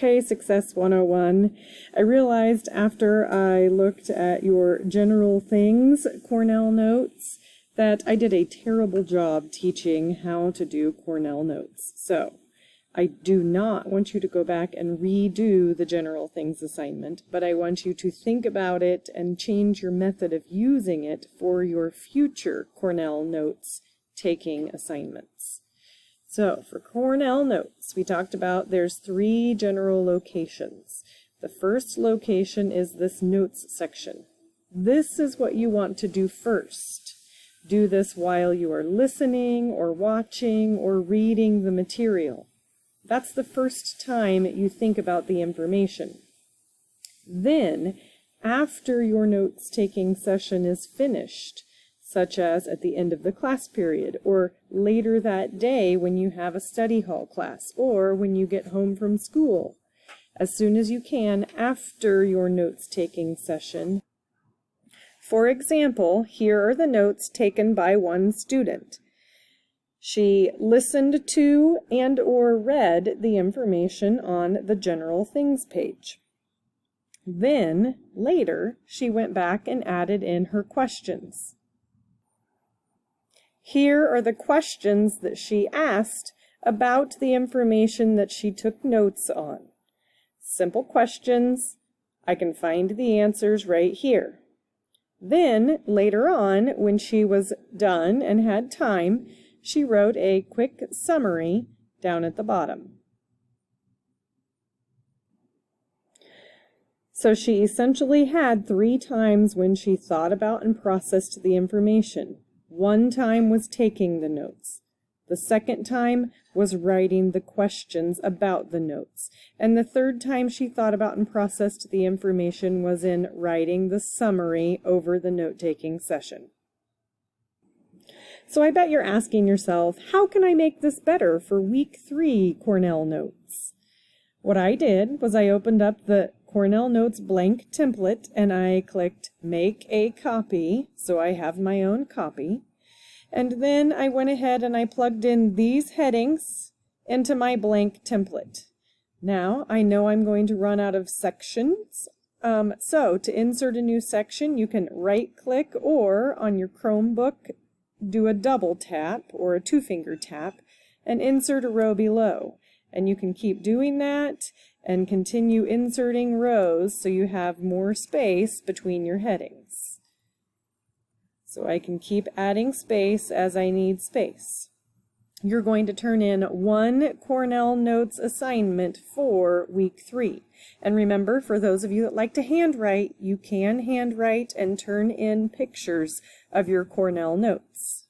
Okay, Success 101. I realized after I looked at your general things, Cornell Notes, that I did a terrible job teaching how to do Cornell Notes. So I do not want you to go back and redo the general things assignment, but I want you to think about it and change your method of using it for your future Cornell Notes taking assignments. So for Cornell Notes, we talked about there's 3 general locations. The first location is this notes section. This is what you want to do first. Do this while you are listening or watching or reading the material. That's the first time you think about the information. Then, after your notes-taking session is finished, such as at the end of the class period, or later that day when you have a study hall class, or when you get home from school, as soon as you can after your notes-taking session. For example, here are the notes taken by one student. She listened to and or read the information on the general things page. Then, later, she went back and added in her questions. Here are the questions that she asked about the information that she took notes on. Simple questions. I can find the answers right here. Then, later on, when she was done and had time, she wrote a quick summary down at the bottom. So she essentially had 3 times when she thought about and processed the information. 1 time was taking the notes. The 2nd time was writing the questions about the notes. And the 3rd time she thought about and processed the information was in writing the summary over the note-taking session. So I bet you're asking yourself, how can I make this better for week 3 Cornell Notes? What I did was I opened up the Cornell Notes blank template and I clicked Make a Copy, so I have my own copy. And then I went ahead and I plugged in these headings into my blank template. Now I know I'm going to run out of sections. So to insert a new section, you can right-click or on your Chromebook, do a double tap or a 2-finger tap and insert a row below. And you can keep doing that and continue inserting rows so you have more space between your headings. So I can keep adding space as I need space. You're going to turn in 1 Cornell Notes assignment for week 3. And remember, for those of you that like to handwrite, you can handwrite and turn in pictures of your Cornell Notes.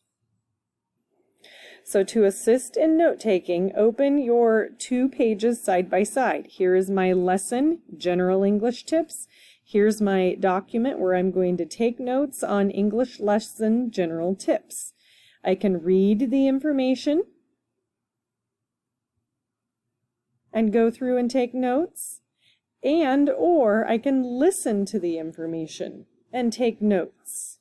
So to assist in note-taking, open your 2 pages side by side. Here is my lesson, General English Tips. Here's my document where I'm going to take notes on English lesson general tips. I can read the information and go through and take notes, and or I can listen to the information and take notes.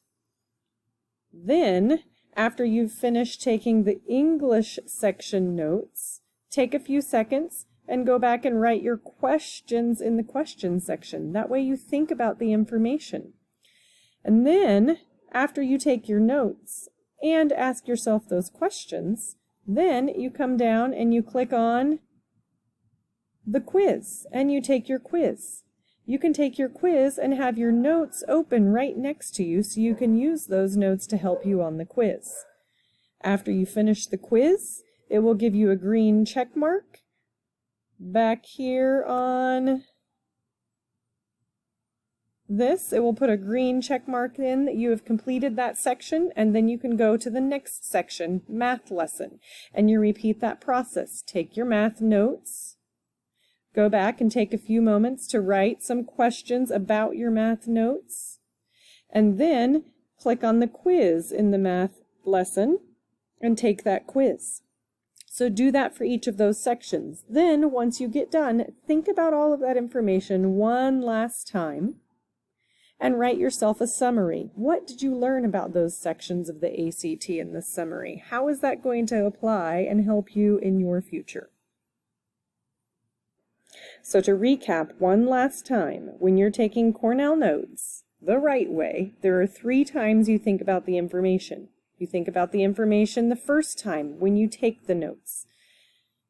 Then, after you've finished taking the English section notes, take a few seconds and go back and write your questions in the question section. That way you think about the information. And then, after you take your notes and ask yourself those questions, then you come down and you click on the quiz and you take your quiz. You can take your quiz and have your notes open right next to you so you can use those notes to help you on the quiz. After you finish the quiz, it will give you a green check mark. Back here on this, it will put a green check mark in that you have completed that section, and then you can go to the next section, math lesson, and you repeat that process. Take your math notes, go back and take a few moments to write some questions about your math notes, and then click on the quiz in the math lesson and take that quiz. So do that for each of those sections. Then, once you get done, think about all of that information one last time and write yourself a summary. What did you learn about those sections of the ACT in this summary? How is that going to apply and help you in your future? So to recap one last time, when you're taking Cornell Notes the right way, there are 3 times you think about the information. You think about the information the first time when you take the notes.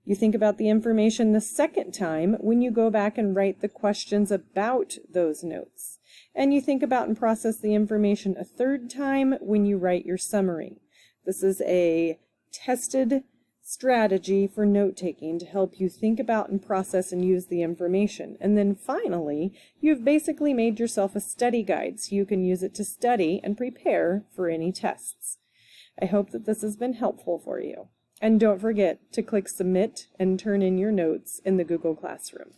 You think about the information the second time when you go back and write the questions about those notes. And you think about and process the information a third time when you write your summary. This is a tested strategy for note-taking to help you think about and process and use the information. And then finally, you've basically made yourself a study guide so you can use it to study and prepare for any tests. I hope that this has been helpful for you. And don't forget to click Submit and turn in your notes in the Google Classroom.